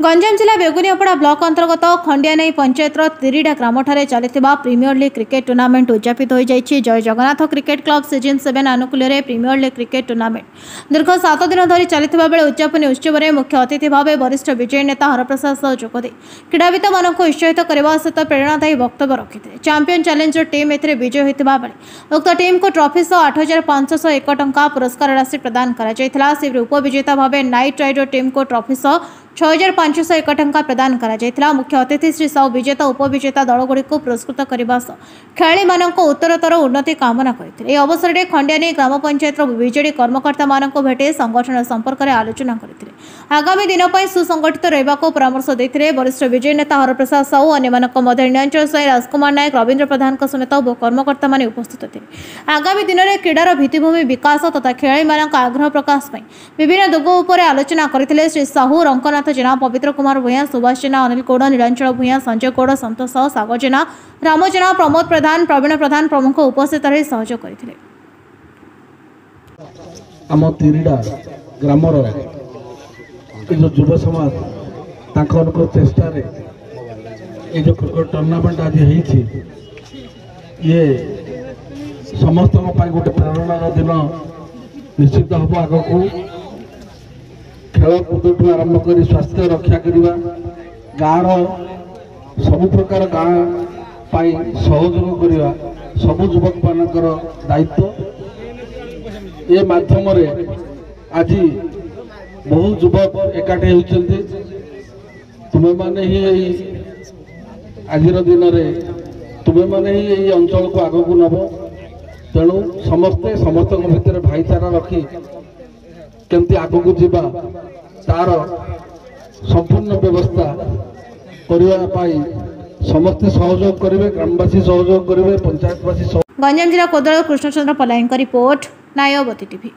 गंजाम जिला बेगुनियापड़ा ब्लॉक अंतर्गत खंडियानई पंचायत तिरिडा ग्राम चलता प्रीमियर लीग क्रिकेट टूर्नामेंट उद्यापित हो Jay Jagannath cricket club season 7 आनुकूल्य प्रीमियर लीग क्रिकेट टूर्नामेंट दीर्घ 7 दिन धरी चलता बेले उद्यापनी उत्सव में मुख्य अतिथि भाव वरिष्ठ विजय नेता हरप्रसाद साहू जोगदे क्रीड़ाविद मान उत्साहित करने सहित प्रेरणादायी वक्तव्य रखिते। चैंपियन चैलेंजर टीम एथिरे विजय होता बेले उक्त टीम को ट्रॉफी सह 8,501 टंका पुरस्कार राशि प्रदान कर उपविजेता भाव नाइट राइडर टीम को ट्रॉफी सह 6,501 टंका प्रदान करा। मुख्य अतिथि श्री साहू विजेता उपविजेता दलगुड़ी को पुरस्कृत करने खेलाड़ी मानक उत्तरोत्तर उन्नति कामना करते। अवसर में खंडियानी ग्राम पंचायत विजेडी कर्मकर्ता मानक भेटे संगठन संपर्क में आलोचना करते। आगामी दिन पर सुसंगठित रहा परामर्श देते। वरिष्ठ विजय नेता हरप्रसाद साहू अन्य नीलांचल साई राजकुमार नायक रवींद्र प्रधान समेत कर्मकर्ता मान उपस्थित थे। आगामी दिन में क्रीडार भित्तिभूमि विकास तथा खेलाड़ी मान आग्रह प्रकाश विभिन्न दिग उपर आलोचना करते। श्री साहू रंकनाथ जेना, पवित्र कुमार भूया, सुभाष जेना, अनिल गौड़, नीलांचल भूया, संजय गौड़, संतोष साहू, सागर जेना, राम जेना, प्रमोद प्रधान, प्रवीण प्रधान प्रमुख उपस्थित रही सहयोग करथिले। आम तिरिडा ग्रामर जो युव समाज तांकर चेष्टा रे ये जो क्रिकेट टूर्नामेंट आज होईछि ये समस्त गोटे प्रेरणार दिन निश्चित हम आग को खेलकूद आरंभ कर स्वास्थ्य रक्षा करवा गाँव सबु प्रकार गाँव सहयोग करवा सबु युवक मानकर दायित्व ये माध्यम आज बहु युवक एकाठी होती तुम्हें माने ही आज दिन में तुम्हें माने ही अंचल को आग को नब तेणु समस्ते समस्त भितर भाईचारा रखी केमती आग को जीवा तार संपूर्ण व्यवस्था करने समस्ते सहयोग करेंगे, ग्रामवासी सहयोग करेंगे, पंचायतवासी। गंजाम जिला कोदल कृष्णचंद्र पलाईं रिपोर्ट, नायवती टीवी।